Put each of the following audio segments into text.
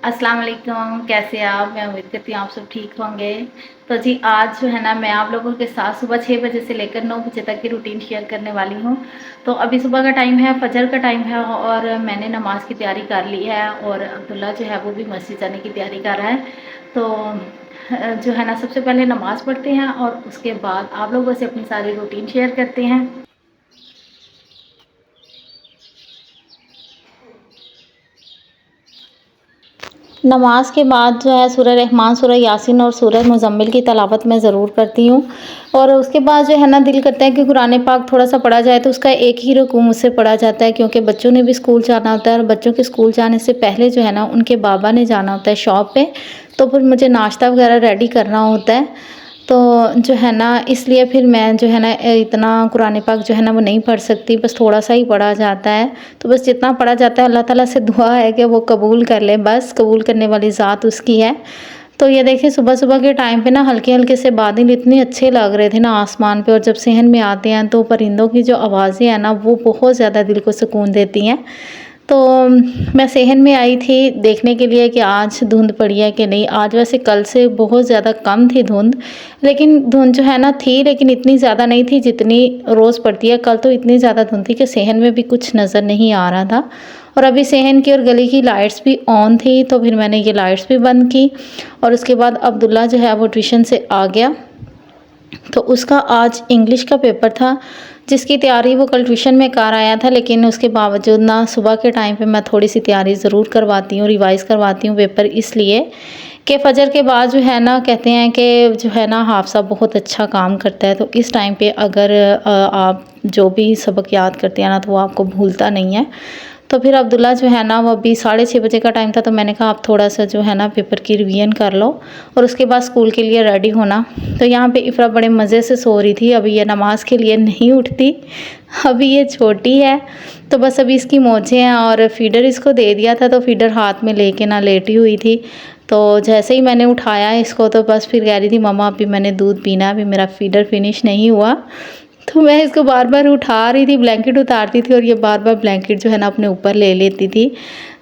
अस्सलाम वालेकुम, कैसे आप? मैं उम्मीद करती हूँ आप सब ठीक होंगे। तो जी आज जो है ना मैं आप लोगों के साथ सुबह 6 बजे से लेकर 9 बजे तक की रूटीन शेयर करने वाली हूँ। तो अभी सुबह का टाइम है, फ़जर का टाइम है और मैंने नमाज़ की तैयारी कर ली है और अब्दुल्ला जो है वो भी मस्जिद जाने की तैयारी कर रहा है। तो जो है ना सबसे पहले नमाज़ पढ़ते हैं और उसके बाद आप लोगों से अपनी सारी रूटीन शेयर करते हैं। नमाज़ के बाद जो है सूरह रहमान, सूरह यासीन और सूरह मुज़म्मिल की तिलावत मैं ज़रूर करती हूँ और उसके बाद जो है ना दिल करता है कि कुरान पाक थोड़ा-सा पढ़ा जाए तो उसका एक ही रुकू मुझसे पढ़ा जाता है क्योंकि बच्चों ने भी स्कूल जाना होता है और बच्चों के स्कूल जाने से पहले जो है ना उनके बाबा ने जाना होता है शॉप पे, तो फिर मुझे नाश्ता वग़ैरह रेडी करना होता है। तो जो है ना इसलिए फिर मैं जो है ना इतना कुरान पाक जो है ना वो नहीं पढ़ सकती, बस थोड़ा-सा ही पढ़ा जाता है। तो बस जितना पढ़ा जाता है अल्लाह ताला से दुआ है कि वो कबूल कर ले, बस कबूल करने वाली ज़ात उसकी है। तो ये देखिए सुबह-सुबह के टाइम पे ना हल्के-हल्के से बादल इतने अच्छे लग रहे थे ना आसमान पे और जब सहन में आते हैं तो परिंदों की जो आवाज़ें हैं ना वो बहुत ज़्यादा दिल को सुकून देती हैं। तो मैं सेहन में आई थी देखने के लिए कि आज धुंध पड़ी है कि नहीं। आज वैसे कल से बहुत ज़्यादा कम थी धुंध, लेकिन धुंध जो है ना थी लेकिन इतनी ज़्यादा नहीं थी जितनी रोज़ पड़ती है। कल तो इतनी ज़्यादा धुंध थी कि सेहन में भी कुछ नज़र नहीं आ रहा था और अभी सेहन की और गली की लाइट्स भी ऑन थी तो फिर मैंने ये लाइट्स भी बंद की और उसके बाद अब्दुल्ला जो है वो ट्यूशन से आ गया। तो उसका आज इंग्लिश का पेपर था जिसकी तैयारी वो कल ट्यूशन में कर आया था, लेकिन उसके बावजूद ना सुबह के टाइम पे मैं थोड़ी सी तैयारी ज़रूर करवाती हूँ, रिवाइज़ करवाती हूँ पेपर, इसलिए कि फ़जर के बाद जो है ना कहते हैं कि जो है ना हाफ़ज़ा बहुत अच्छा काम करता है। तो इस टाइम पे अगर आप जो भी सबक याद करते हैं ना तो वो आपको भूलता नहीं है। तो फिर अब्दुल्ला जो है ना वो अभी 6:30 बजे का टाइम था तो मैंने कहा आप थोड़ा-सा जो है ना पेपर की रिवीजन कर लो और उसके बाद स्कूल के लिए रेडी होना। तो यहाँ पे इफ़रा बड़े मज़े से सो रही थी, अभी ये नमाज़ के लिए नहीं उठती, अभी ये छोटी है। तो बस अभी इसकी मोजें हैं और फ़ीडर इसको दे दिया था तो फ़ीडर हाथ में लेके ना लेटी हुई थी। तो जैसे ही मैंने उठाया इसको तो बस फिर कह रही थी मम्मा अभी मैंने दूध पीना है, अभी मेरा फ़ीडर फिनिश नहीं हुआ। तो मैं इसको बार-बार उठा रही थी, ब्लैंकेट उतारती थी और ये बार-बार ब्लैंकेट जो है ना अपने ऊपर ले लेती थी।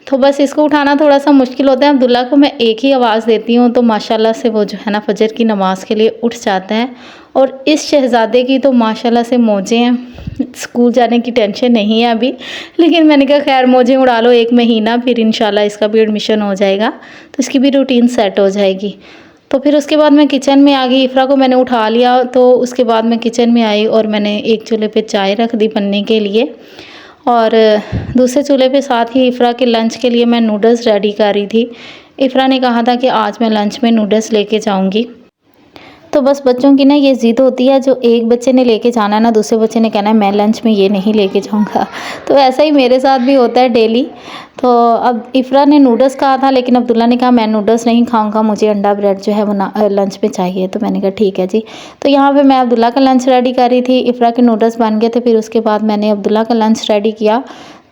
तो बस इसको उठाना थोड़ा-सा मुश्किल होता है। अब्दुल्ला को मैं एक ही आवाज़ देती हूँ तो माशाल्लाह से वो जो है ना फ़जर की नमाज़ के लिए उठ जाता है और इस शहज़ादे की तो माशाल्लाह से मौजें हैं। स्कूल जाने की टेंशन नहीं है अभी, लेकिन मैंने कहा खैर मौजें उड़ा लो 1 महीना फिर इंशाल्लाह इसका भी एडमिशन हो जाएगा, तो इसकी भी रूटीन सेट हो जाएगी। तो फिर उसके बाद मैं किचन में आ गई, इफ़रा को मैंने उठा लिया तो उसके बाद मैं किचन में आई और मैंने एक चूल्हे पे चाय रख दी बनने के लिए और दूसरे चूल्हे पे साथ ही इफ़रा के लंच के लिए मैं नूडल्स रेडी कर रही थी। इफ़रा ने कहा था कि आज मैं लंच में नूडल्स लेके जाऊँगी। तो बस बच्चों की ना ये ज़िद होती है, जो एक बच्चे ने लेके जाना है ना दूसरे बच्चे ने कहना है मैं लंच में ये नहीं लेके जाऊँगा। तो ऐसा ही मेरे साथ भी होता है डेली। तो अब इफ़रा ने नूडल्स कहा था लेकिन अब्दुल्ला ने कहा मैं नूडल्स नहीं खाऊँगा, मुझे अंडा ब्रेड जो है वो ना लंच में चाहिए। तो मैंने कहा ठीक है जी। तो यहाँ पे मैं अब्दुल्ला का लंच रेडी कर रही थी, इफ़रा के नूडल्स बन गए थे, फिर उसके बाद मैंने अब्दुल्ला का लंच रेडी किया।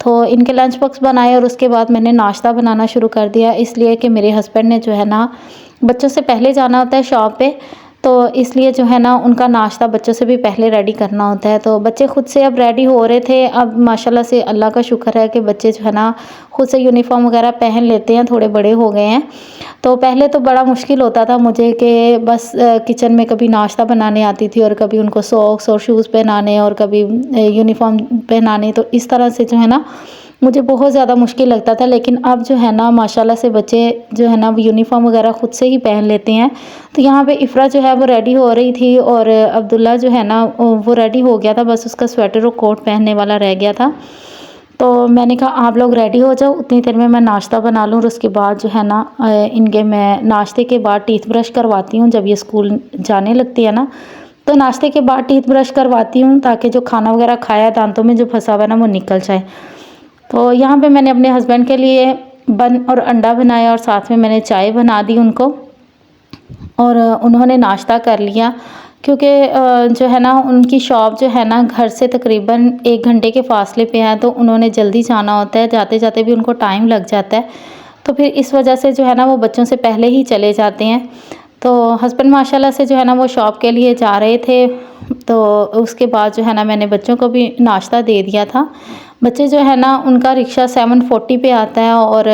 तो इनके लंच बॉक्स बनाए और उसके बाद मैंने नाश्ता बनाना शुरू कर दिया, इसलिए कि मेरे हस्बैंड ने जो है ना बच्चों से पहले जाना होता है शॉप पे, तो इसलिए जो है ना उनका नाश्ता बच्चों से भी पहले रेडी करना होता है। तो बच्चे खुद से अब रेडी हो रहे थे, अब माशाल्लाह से अल्लाह का शुक्र है कि बच्चे जो है ना खुद से यूनिफ़ॉर्म वगैरह पहन लेते हैं, थोड़े बड़े हो गए हैं। तो पहले तो बड़ा मुश्किल होता था मुझे कि बस किचन में कभी नाश्ता बनाने आती थी और कभी उनको सॉक्स और शूज़ पहनाने और कभी यूनिफ़ॉर्म पहनाने, तो इस तरह से जो है ना मुझे बहुत ज़्यादा मुश्किल लगता था। लेकिन अब जो है ना माशाल्लाह से बच्चे जो है ना यूनिफ़ॉर्म वगैरह खुद से ही पहन लेते हैं। तो यहाँ पे इफ़रा जो है वो रेडी हो रही थी और अब्दुल्ला जो है ना वो रेडी हो गया था, बस उसका स्वेटर और कोट पहनने वाला रह गया था। तो मैंने कहा आप लोग रेडी हो जाओ, उतनी देर में मैं नाश्ता बना लूँ और उसके बाद जो है ना इनके मैं नाश्ते के बाद टीथ ब्रश करवाती हूँ। जब ये स्कूल जाने लगती है ना तो नाश्ते के बाद टीथ ब्रश करवाती हूँ ताकि जो खाना वगैरह खाया दांतों में जो फंसा हुआ है ना वो निकल जाए। तो यहाँ पे मैंने अपने हस्बैंड के लिए बन और अंडा बनाया और साथ में मैंने चाय बना दी उनको और उन्होंने नाश्ता कर लिया क्योंकि जो है ना उनकी शॉप जो है ना घर से तकरीबन 1 घंटे के फ़ासले पे है, तो उन्होंने जल्दी जाना होता है, जाते-जाते भी उनको टाइम लग जाता है। तो फिर इस वजह से जो है ना वो बच्चों से पहले ही चले जाते हैं। तो हस्बैंड माशाल्लाह से जो है ना वो शॉप के लिए जा रहे थे, तो उसके बाद जो है ना मैंने बच्चों को भी नाश्ता दे दिया था। बच्चे जो है ना उनका रिक्शा 7:40 पे आता है और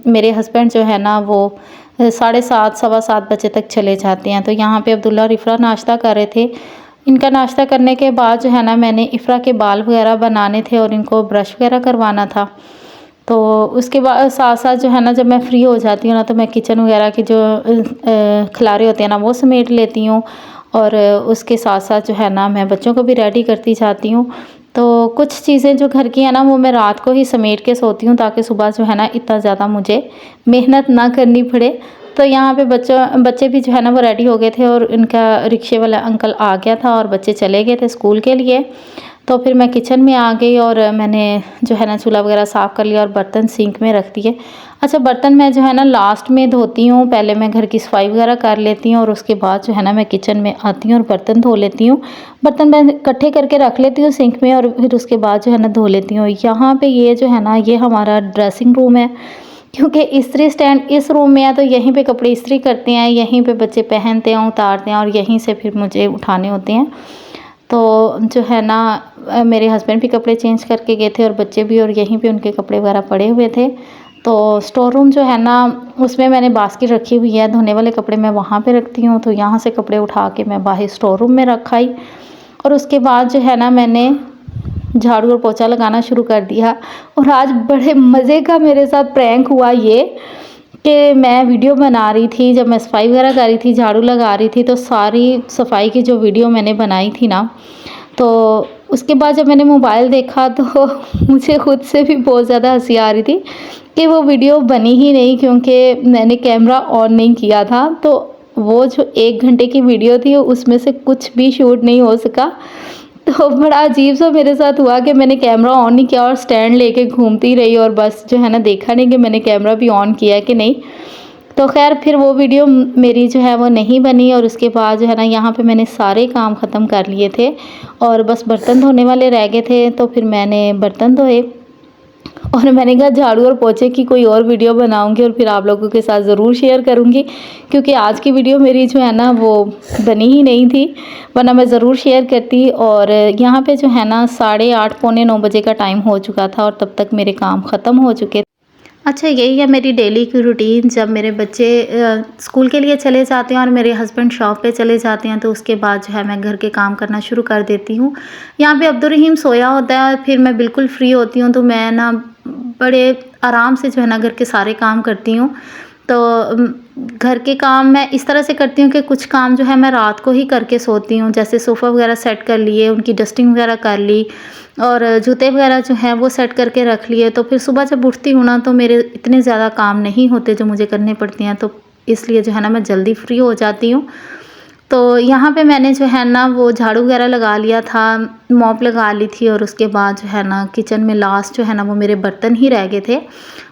मेरे हस्बैंड जो है ना वो 7:30 सवा 7 बजे तक चले जाते हैं। तो यहाँ पे अब्दुल्ला और इफ़रा नाश्ता कर रहे थे। इनका नाश्ता करने के बाद जो है ना मैंने इफ़रा के बाल वगैरह बनाने थे और इनको ब्रश वगैरह करवाना था। तो उसके बाद साथ-साथ जो है ना जब मैं फ्री हो जाती हूँ ना तो मैं किचन वगैरह के जो खिलारे होते हैं ना वो समेट लेती हूँ और उसके साथ-साथ जो है ना मैं बच्चों को भी रेडी करती जाती हूँ। तो कुछ चीज़ें जो घर की हैं ना वो मैं रात को ही समेट के सोती हूँ ताकि सुबह जो है ना इतना ज़्यादा मुझे मेहनत ना करनी पड़े। तो यहाँ पे बच्चे भी जो है ना वो रेडी हो गए थे और इनका रिक्शे वाला अंकल आ गया था और बच्चे चले गए थे स्कूल के लिए। तो फिर मैं किचन में आ गई और मैंने जो है ना चूल्हा वगैरह साफ़ कर लिया और बर्तन सिंक में रख दिए। अच्छा, बर्तन मैं जो है ना लास्ट में धोती हूँ, पहले मैं घर की सफाई वगैरह कर लेती हूँ और उसके बाद जो है ना मैं किचन में आती हूँ और बर्तन धो लेती हूँ। बर्तन मैं इकट्ठे करके रख लेती हूँ सिंक में और फिर उसके बाद जो है ना धो लेती हूँ। यहाँ पे ये जो है ना ये हमारा ड्रेसिंग रूम है, क्योंकि इस्त्री स्टैंड इस रूम में है तो यहीं पे कपड़े इस्त्री करते हैं, यहीं पे बच्चे पहनते हैं, उतारते हैं और यहीं से फिर मुझे उठाने होते हैं। तो जो है ना मेरे हस्बैंड भी कपड़े चेंज करके गए थे और बच्चे भी, और यहीं पे उनके कपड़े वगैरह पड़े हुए थे। तो स्टोर रूम जो है ना उसमें मैंने बास्केट रखी हुई है, धोने वाले कपड़े मैं वहाँ पे रखती हूँ। तो यहाँ से कपड़े उठा के मैं बाहर स्टोर रूम में रख आई और उसके बाद जो है ना मैंने झाड़ू और पोछा लगाना शुरू कर दिया। और आज बड़े मज़े का मेरे साथ प्रैंक हुआ ये कि मैं वीडियो बना रही थी, जब मैं सफाई वगैरह कर रही थी, झाड़ू लगा रही थी, तो सारी सफाई की जो वीडियो मैंने बनाई थी ना, तो उसके बाद जब मैंने मोबाइल देखा तो मुझे खुद से भी बहुत ज़्यादा हँसी आ रही थी कि वो वीडियो बनी ही नहीं, क्योंकि मैंने कैमरा ऑन नहीं किया था। तो वो जो 1 घंटे की वीडियो थी उसमें से कुछ भी शूट नहीं हो सका। तो बड़ा अजीब सा मेरे साथ हुआ कि मैंने कैमरा ऑन नहीं किया और स्टैंड लेके घूमती रही और बस जो है ना देखा नहीं कि मैंने कैमरा भी ऑन किया है कि नहीं। तो ख़ैर फिर वो वीडियो मेरी जो है वो नहीं बनी और उसके बाद जो है ना यहाँ पे मैंने सारे काम ख़त्म कर लिए थे और बस बर्तन धोने वाले रह गए थे। तो फिर मैंने बर्तन धोए और मैंने कहा झाड़ू और पोछे की कोई और वीडियो बनाऊंगी और फिर आप लोगों के साथ ज़रूर शेयर करूंगी, क्योंकि आज की वीडियो मेरी जो है ना वो बनी ही नहीं थी, वरना मैं ज़रूर शेयर करती। और यहाँ पे जो है ना 8:30 पौने 9 बजे का टाइम हो चुका था और तब तक मेरे काम ख़त्म हो चुके थे। अच्छा, यही है मेरी डेली की रूटीन। जब मेरे बच्चे स्कूल के लिए चले जाते हैं और मेरे हस्बैंड शॉप पे चले जाते हैं तो उसके बाद जो है मैं घर के काम करना शुरू कर देती हूँ। यहाँ पे अब्दुर्रहीम सोया होता है और फिर मैं बिल्कुल फ्री होती हूँ, तो मैं ना बड़े आराम से जो है ना घर के सारे काम करती हूँ। तो घर के काम मैं इस तरह से करती हूँ कि कुछ काम जो है मैं रात को ही करके सोती हूँ, जैसे सोफ़ा वगैरह सेट कर लिए, उनकी डस्टिंग वगैरह कर ली और जूते वगैरह जो हैं वो सेट करके रख लिए। तो फिर सुबह जब उठती हूँ ना तो मेरे इतने ज़्यादा काम नहीं होते जो मुझे करने पड़ते हैं, तो इसलिए जो है ना मैं जल्दी फ्री हो जाती हूँ। तो यहाँ पे मैंने जो है ना वो झाड़ू वगैरह लगा लिया था, मॉप लगा ली थी और उसके बाद जो है ना किचन में लास्ट जो है ना वो मेरे बर्तन ही रह गए थे,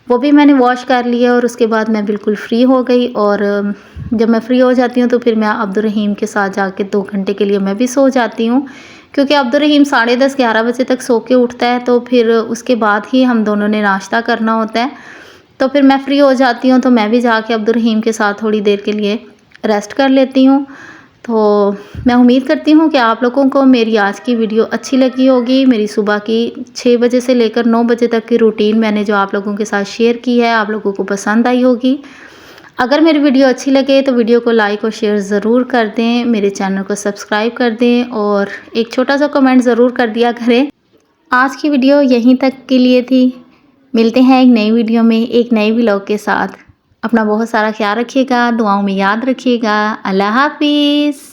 वो भी मैंने वॉश कर लिया और उसके बाद मैं बिल्कुल फ्री हो गई। और जब मैं फ्री हो जाती हूँ तो फिर मैं अब्दुर्रहीम के साथ जाके 2 घंटे के लिए मैं भी सो जाती हूँ, क्योंकि अब्दुर्रहीम 10:30-11 बजे तक सो के उठता है। तो फिर उसके बाद ही हम दोनों ने नाश्ता करना होता है। तो फिर मैं फ्री हो जाती हूँ तो मैं भी जाके अब्दुर्रहीम के साथ थोड़ी देर के लिए रेस्ट कर लेती हूँ। तो मैं उम्मीद करती हूँ कि आप लोगों को मेरी आज की वीडियो अच्छी लगी होगी। मेरी सुबह की 6 बजे से लेकर 9 बजे तक की रूटीन मैंने जो आप लोगों के साथ शेयर की है आप लोगों को पसंद आई होगी। अगर मेरी वीडियो अच्छी लगे तो वीडियो को लाइक और शेयर ज़रूर कर दें, मेरे चैनल को सब्सक्राइब कर दें और एक छोटा सा कमेंट ज़रूर कर दिया करें। आज की वीडियो यहीं तक के लिए थी। मिलते हैं एक नई वीडियो में एक नए व्लॉग के साथ। अपना बहुत सारा ख्याल रखिएगा, दुआओं में याद रखिएगा। अल्लाह हाफिज़।